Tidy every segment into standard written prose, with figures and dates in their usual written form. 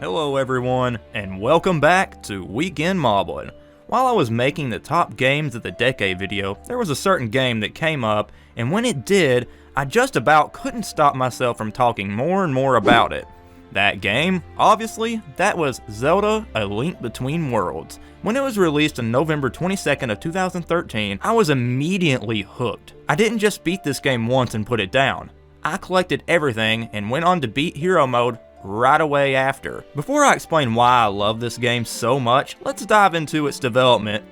Hello everyone, and welcome back to Weekend Moblin. While I was making the top games of the decade video, there was a certain game that came up, and when it did, I just about couldn't stop myself from talking more and more about it. That game, obviously, that was Zelda: A Link Between Worlds. When it was released on November 22nd of 2013, I was immediately hooked. I didn't just beat this game once and put it down. I collected everything and went on to beat Hero Mode right away after. Before I explain why I love this game so much, let's dive into its development.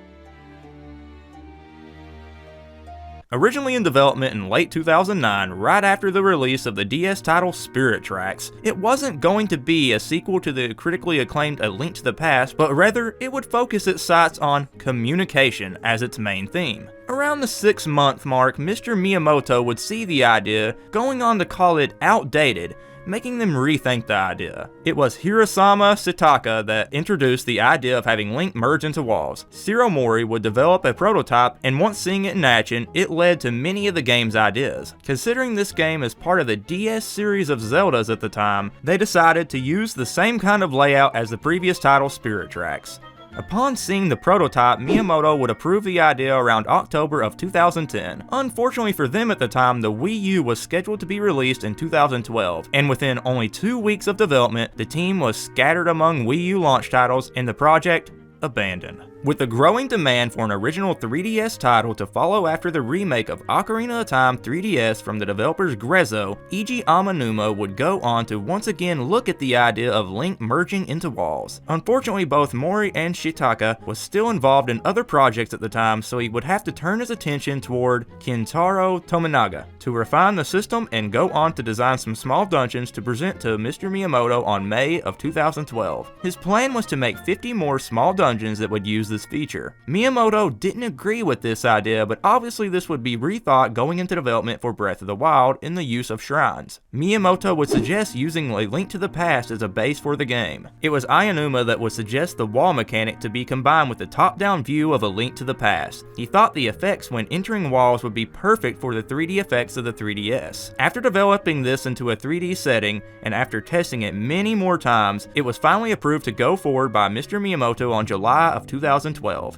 Originally in development in late 2009, right after the release of the DS title Spirit Tracks, it wasn't going to be a sequel to the critically acclaimed A Link to the Past, but rather it would focus its sights on communication as its main theme. Around the 6-month mark, Mr. Miyamoto would see the idea, going on to call it outdated, making them rethink the idea. It was Hirosama Shitaka that introduced the idea of having Link merge into walls. Shiro Mori would develop a prototype, and once seeing it in action, it led to many of the game's ideas. Considering this game is part of the DS series of Zeldas at the time, they decided to use the same kind of layout as the previous title Spirit Tracks. Upon seeing the prototype, Miyamoto would approve the idea around October of 2010. Unfortunately for them at the time, the Wii U was scheduled to be released in 2012, and within only 2 weeks of development, the team was scattered among Wii U launch titles and the project abandoned. With the growing demand for an original 3DS title to follow after the remake of Ocarina of Time 3DS from the developers Grezzo, Eiji Amanuma would go on to once again look at the idea of Link merging into walls. Unfortunately, both Mori and Shitaka was still involved in other projects at the time, so he would have to turn his attention toward Kentaro Tominaga to refine the system and go on to design some small dungeons to present to Mr. Miyamoto on May of 2012. His plan was to make 50 more small dungeons that would use this feature. Miyamoto didn't agree with this idea, but obviously this would be rethought going into development for Breath of the Wild in the use of shrines. Miyamoto would suggest using A Link to the Past as a base for the game. It was Aonuma that would suggest the wall mechanic to be combined with the top-down view of A Link to the Past. He thought the effects when entering walls would be perfect for the 3D effects of the 3DS. After developing this into a 3D setting, and after testing it many more times, it was finally approved to go forward by Mr. Miyamoto on July of 2012,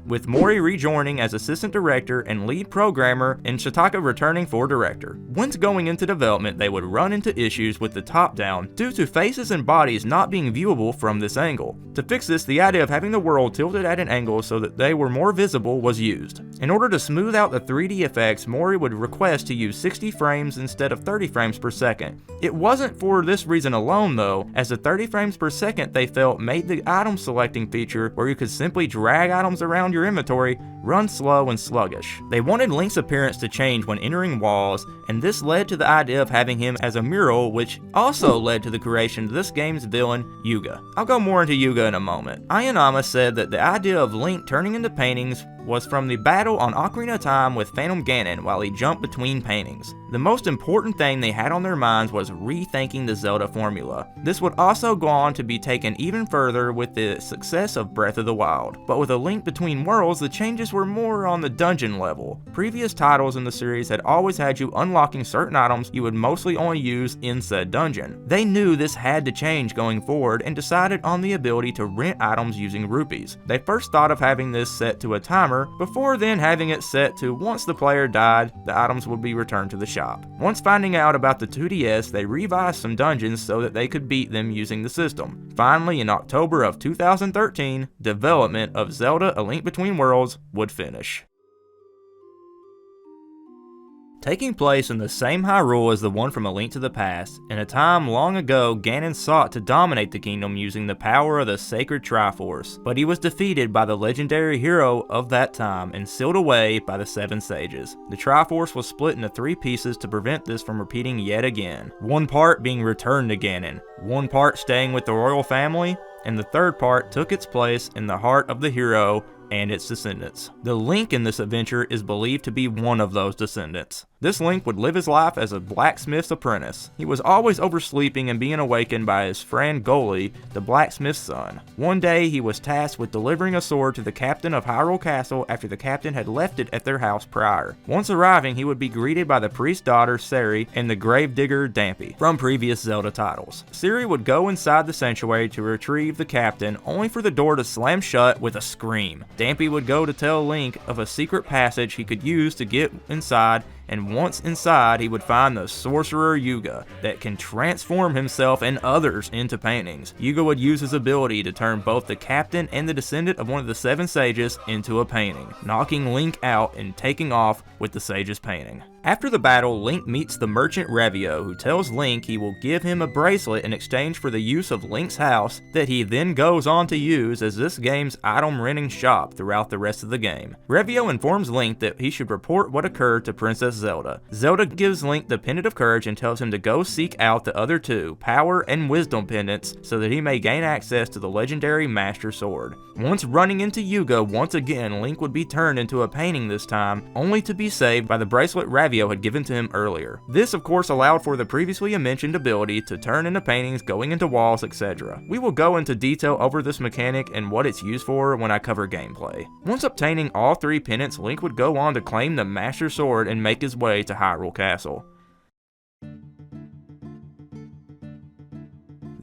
with Mori rejoining as assistant director and lead programmer and Shitaka returning for director. Once going into development, they would run into issues with the top-down due to faces and bodies not being viewable from this angle. To fix this, the idea of having the world tilted at an angle so that they were more visible was used. In order to smooth out the 3D effects, Mori would request to use 60 frames instead of 30 frames per second. It wasn't for this reason alone though, as the 30 frames per second they felt made the item selecting feature where you could simply drag items around your inventory run slow and sluggish. They wanted Link's appearance to change when entering walls, and this led to the idea of having him as a mural, which also led to the creation of this game's villain, Yuga. I'll go more into Yuga in a moment. Aonuma said that the idea of Link turning into paintings was from the battle on Ocarina of Time with Phantom Ganon while he jumped between paintings. The most important thing they had on their minds was rethinking the Zelda formula. This would also go on to be taken even further with the success of Breath of the Wild. But with A Link Between Worlds, the changes were more on the dungeon level. Previous titles in the series had always had you unlocking certain items you would mostly only use in said dungeon. They knew this had to change going forward and decided on the ability to rent items using rupees. They first thought of having this set to a timer, before then having it set to once the player died, the items would be returned to the shop. Once finding out about the 2DS, they revised some dungeons so that they could beat them using the system. Finally, in October of 2013, development of Zelda: A Link Between Worlds would finish. Taking place in the same Hyrule as the one from A Link to the Past, in a time long ago, Ganon sought to dominate the kingdom using the power of the sacred Triforce, but he was defeated by the legendary hero of that time and sealed away by the 7 sages. The Triforce was split into 3 pieces to prevent this from repeating yet again, one part being returned to Ganon, one part staying with the royal family, and the third part took its place in the heart of the hero and its descendants. The Link in this adventure is believed to be one of those descendants. This Link would live his life as a blacksmith's apprentice. He was always oversleeping and being awakened by his friend Goalie, the blacksmith's son. One day, he was tasked with delivering a sword to the captain of Hyrule Castle after the captain had left it at their house prior. Once arriving, he would be greeted by the priest's daughter, Ciri, and the gravedigger, Dampé, from previous Zelda titles. Ciri would go inside the sanctuary to retrieve the captain, only for the door to slam shut with a scream. Dampé would go to tell Link of a secret passage he could use to get inside, and once inside, he would find the sorcerer Yuga that can transform himself and others into paintings. Yuga would use his ability to turn both the captain and the descendant of one of the 7 sages into a painting, knocking Link out and taking off with the sage's painting. After the battle, Link meets the merchant Revio, who tells Link he will give him a bracelet in exchange for the use of Link's house that he then goes on to use as this game's item renting shop throughout the rest of the game. Revio informs Link that he should report what occurred to Princess Zelda. Zelda gives Link the Pendant of Courage and tells him to go seek out the other 2 Power and Wisdom pendants so that he may gain access to the legendary Master Sword. Once running into Yuga once again, Link would be turned into a painting this time, only to be saved by the bracelet Revio had given to him earlier. This of course allowed for the previously mentioned ability to turn into paintings, going into walls, etc. We will go into detail over this mechanic and what it's used for when I cover gameplay. Once obtaining all 3 pendants, Link would go on to claim the Master Sword and make his way to Hyrule Castle.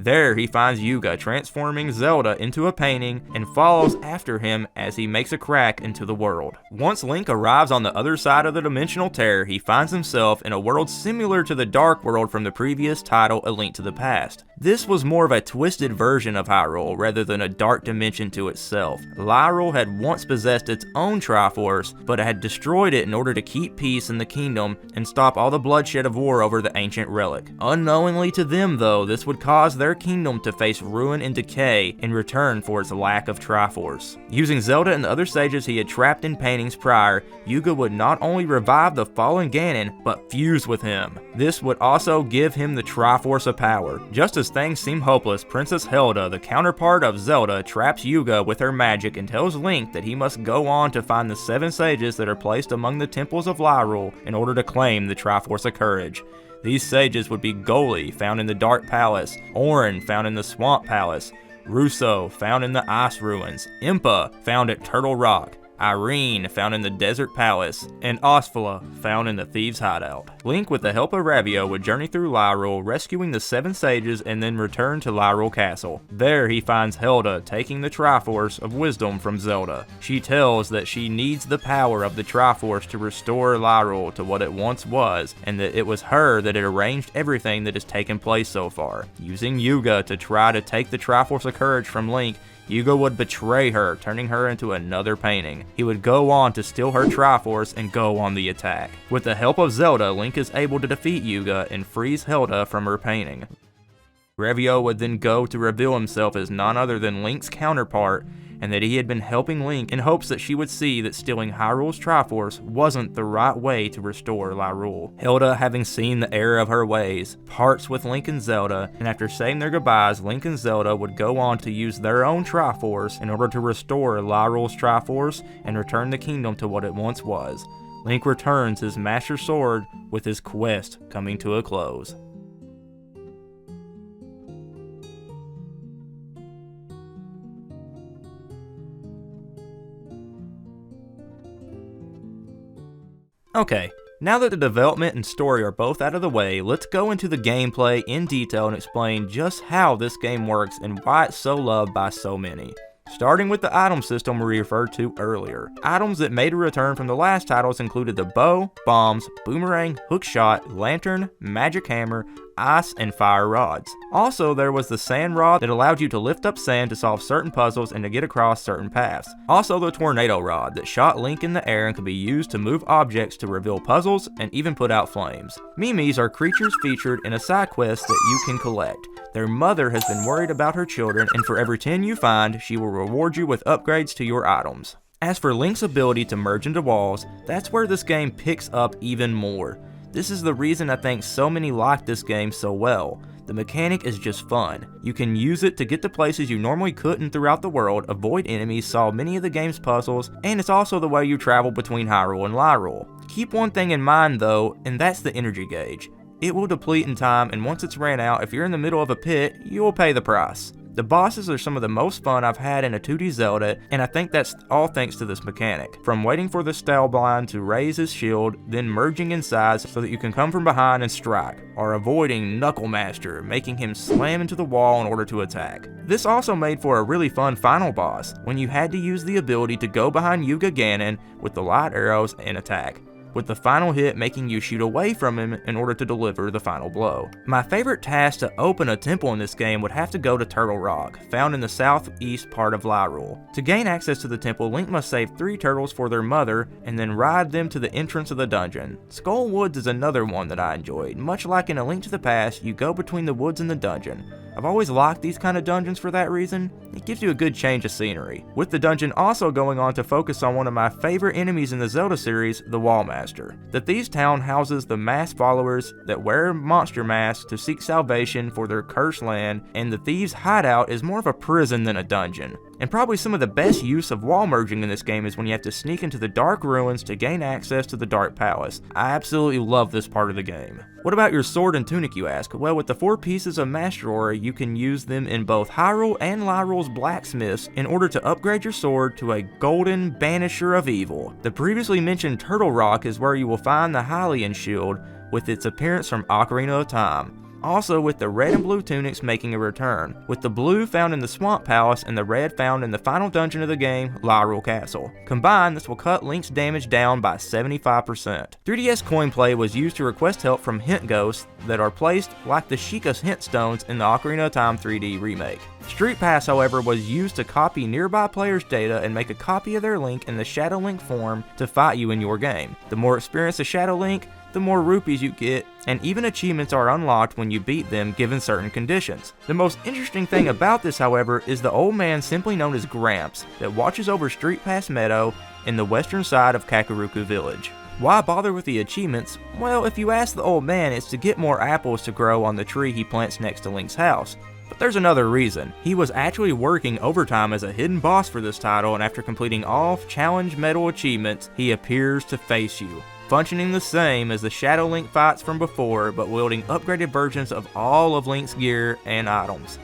There, he finds Yuga transforming Zelda into a painting and follows after him as he makes a crack into the world. Once Link arrives on the other side of the dimensional tear, he finds himself in a world similar to the Dark World from the previous title, A Link to the Past. This was more of a twisted version of Hyrule rather than a dark dimension to itself. Hyrule had once possessed its own Triforce, but had destroyed it in order to keep peace in the kingdom and stop all the bloodshed of war over the ancient relic. Unknowingly to them though, this would cause their kingdom to face ruin and decay in return for its lack of Triforce. Using Zelda and the other sages he had trapped in paintings prior, Yuga would not only revive the fallen Ganon, but fuse with him. This would also give him the Triforce of power. Just as things seem hopeless, Princess Zelda, the counterpart of Zelda, traps Yuga with her magic and tells Link that he must go on to find the 7 sages that are placed among the temples of Hyrule in order to claim the Triforce of Courage. These sages would be Goalie, found in the Dark Palace, Auron, found in the Swamp Palace, Russo, found in the Ice Ruins, Impa, found at Turtle Rock, Irene, found in the Desert Palace, and Osfala, found in the Thieves' Hideout. Link, with the help of Revio, would journey through Hyrule, rescuing the 7 sages, and then return to Hyrule Castle. There, he finds Zelda taking the Triforce of Wisdom from Zelda. She tells that she needs the power of the Triforce to restore Hyrule to what it once was, and that it was her that had arranged everything that has taken place so far. Using Yuga to try to take the Triforce of Courage from Link, Yuga would betray her, turning her into another painting. He would go on to steal her Triforce and go on the attack. With the help of Zelda, Link is able to defeat Yuga and frees Zelda from her painting. Revio would then go to reveal himself as none other than Link's counterpart, and that he had been helping Link in hopes that she would see that stealing Hyrule's Triforce wasn't the right way to restore Hyrule. Zelda, having seen the error of her ways, parts with Link and Zelda, and after saying their goodbyes, Link and Zelda would go on to use their own Triforce in order to restore Hyrule's Triforce and return the kingdom to what it once was. Link returns his Master Sword with his quest coming to a close. Okay, now that the development and story are both out of the way, let's go into the gameplay in detail and explain just how this game works and why it's so loved by so many. Starting with the item system we referred to earlier. Items that made a return from the last titles included the bow, bombs, boomerang, hookshot, lantern, magic hammer, ice, and fire rods. Also, there was the sand rod that allowed you to lift up sand to solve certain puzzles and to get across certain paths. Also, the tornado rod that shot Link in the air and could be used to move objects to reveal puzzles and even put out flames. Mimis are creatures featured in a side quest that you can collect. Their mother has been worried about her children, and for every 10 you find, she will reward you with upgrades to your items. As for Link's ability to merge into walls, that's where this game picks up even more. This is the reason I think so many like this game so well. The mechanic is just fun. You can use it to get to places you normally couldn't throughout the world, avoid enemies, solve many of the game's puzzles, and it's also the way you travel between Hyrule and Lyrule. Keep one thing in mind though, and that's the energy gauge. It will deplete in time, and once it's ran out, if you're in the middle of a pit, you will pay the price. The bosses are some of the most fun I've had in a 2D Zelda, and I think that's all thanks to this mechanic. From waiting for the Stalblind to raise his shield, then merging in size so that you can come from behind and strike, or avoiding Knuckle Master, making him slam into the wall in order to attack. This also made for a really fun final boss, when you had to use the ability to go behind Yuga Ganon with the light arrows and attack, with the final hit making you shoot away from him in order to deliver the final blow. My favorite task to open a temple in this game would have to go to Turtle Rock, found in the southeast part of Lyrule. To gain access to the temple, Link must save 3 turtles for their mother and then ride them to the entrance of the dungeon. Skull Woods is another one that I enjoyed. Much like in A Link to the Past, you go between the woods and the dungeon. I've always liked these kind of dungeons for that reason. It gives you a good change of scenery, with the dungeon also going on to focus on one of my favorite enemies in the Zelda series, the Wall Master. The Thieves' Town houses the masked followers that wear monster masks to seek salvation for their cursed land, and the Thieves' Hideout is more of a prison than a dungeon. And probably some of the best use of wall merging in this game is when you have to sneak into the Dark Ruins to gain access to the Dark Palace. I absolutely love this part of the game. What about your sword and tunic, you ask? Well, with the 4 pieces of Master Ore, you can use them in both Hyrule and Lyrule's blacksmiths in order to upgrade your sword to a golden banisher of evil. The previously mentioned Turtle Rock is where you will find the Hylian shield with its appearance from Ocarina of Time. Also with the red and blue tunics making a return, with the blue found in the Swamp Palace and the red found in the final dungeon of the game, Lyrule Castle. Combined, this will cut Link's damage down by 75%. 3DS coin play was used to request help from hint ghosts that are placed like the Sheikah's hint stones in the Ocarina of Time 3D remake. Street Pass, however, was used to copy nearby players' data and make a copy of their Link in the Shadow Link form to fight you in your game. The more experienced a Shadow Link, the more rupees you get, and even achievements are unlocked when you beat them given certain conditions. The most interesting thing about this, however, is the old man simply known as Gramps that watches over Street Pass Meadow in the western side of Kakariko Village. Why bother with the achievements? Well, if you ask the old man, it's to get more apples to grow on the tree he plants next to Link's house. But there's another reason. He was actually working overtime as a hidden boss for this title, and after completing all challenge medal achievements, he appears to face you, functioning the same as the Shadow Link fights from before, but wielding upgraded versions of all of Link's gear and items.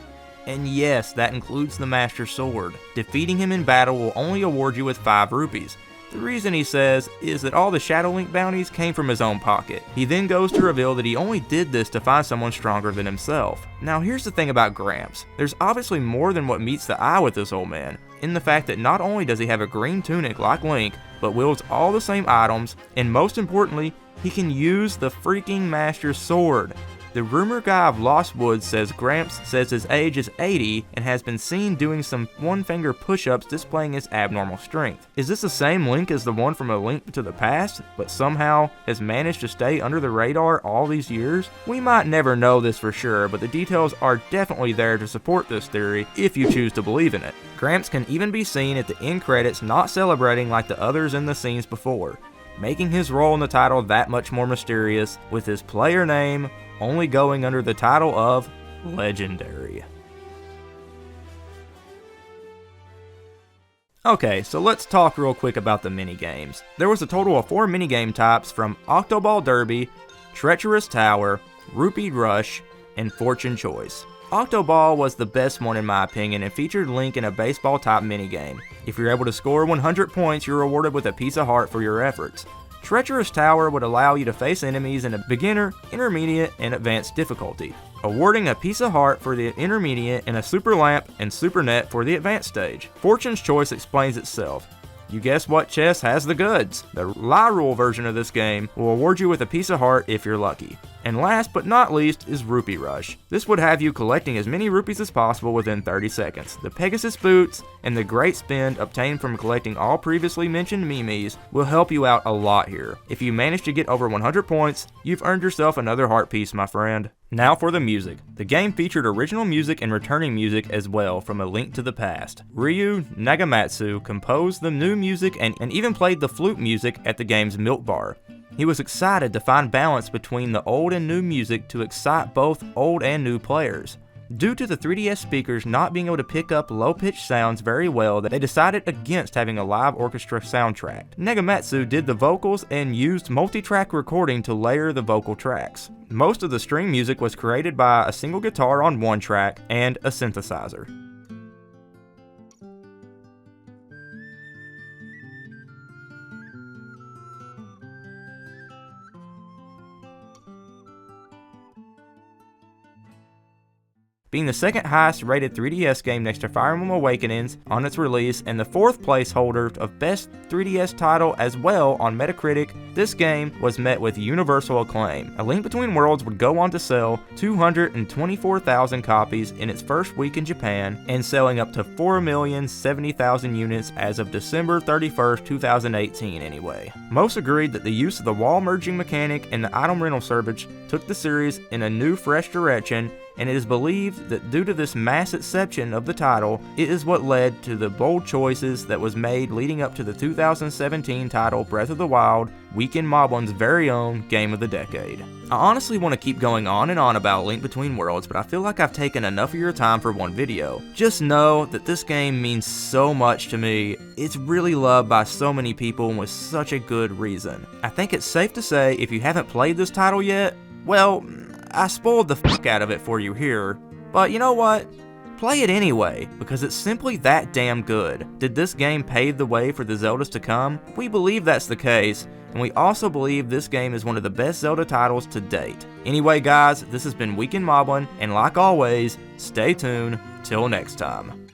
And yes, that includes the Master Sword. Defeating him in battle will only award you with 5 rupees. The reason, he says, is that all the Shadow Link bounties came from his own pocket. He then goes to reveal that he only did this to find someone stronger than himself. Now here's the thing about Gramps. There's obviously more than what meets the eye with this old man, in the fact that not only does he have a green tunic like Link, but wields all the same items, and most importantly, he can use the freaking Master Sword. The rumor guy of Lost Woods says Gramps says his age is 80 and has been seen doing some one-finger push-ups displaying his abnormal strength. Is this the same Link as the one from A Link to the Past, but somehow has managed to stay under the radar all these years? We might never know this for sure, but the details are definitely there to support this theory if you choose to believe in it. Gramps can even be seen at the end credits not celebrating like the others in the scenes before, making his role in the title that much more mysterious, with his player name only going under the title of Legendary. Okay, so let's talk real quick about the minigames. There was a total of 4 minigame types, from Octoball Derby, Treacherous Tower, Rupee Rush, and Fortune Choice. Octoball was the best one in my opinion and featured Link in a baseball type minigame. If you're able to score 100 points, you're rewarded with a piece of heart for your efforts. Treacherous Tower would allow you to face enemies in a beginner, intermediate, and advanced difficulty, awarding a piece of heart for the intermediate and a super lamp and super net for the advanced stage. Fortune's Choice explains itself. You guess what chest has the goods? The Lyrule version of this game will award you with a piece of heart if you're lucky. And last but not least is Rupee Rush. This would have you collecting as many rupees as possible within 30 seconds. The Pegasus Boots and the Great Spend obtained from collecting all previously mentioned Mimis will help you out a lot here. If you manage to get over 100 points, you've earned yourself another heart piece, my friend. Now for the music. The game featured original music and returning music as well from A Link to the Past. Ryu Nagamatsu composed the new music and even played the flute music at the game's Milk Bar. He was excited to find balance between the old and new music to excite both old and new players. Due to the 3DS speakers not being able to pick up low-pitched sounds very well, they decided against having a live orchestra soundtrack. Negamatsu did the vocals and used multi-track recording to layer the vocal tracks. Most of the string music was created by a single guitar on one track and a synthesizer. Being the second highest rated 3DS game next to Fire Emblem Awakenings on its release and the 4th place holder of Best 3DS Title as well on Metacritic, this game was met with universal acclaim. A Link Between Worlds would go on to sell 224,000 copies in its first week in Japan and selling up to 4,070,000 units as of December 31st, 2018 anyway. Most agreed that the use of the wall merging mechanic and the item rental service took the series in a new fresh direction, and it is believed that due to this mass acceptance of the title, it is what led to the bold choices that was made leading up to the 2017 title Breath of the Wild, Weekend Moblin's very own Game of the Decade. I honestly want to keep going on and on about Link Between Worlds, but I feel like I've taken enough of your time for one video. Just know that this game means so much to me. It's really loved by so many people and with such a good reason. I think it's safe to say if you haven't played this title yet, well, I spoiled the fuck out of it for you here, but you know what? Play it anyway, because it's simply that damn good. Did this game pave the way for the Zeldas to come? We believe that's the case, and we also believe this game is one of the best Zelda titles to date. Anyway guys, this has been Weekend Moblin, and like always, stay tuned till next time.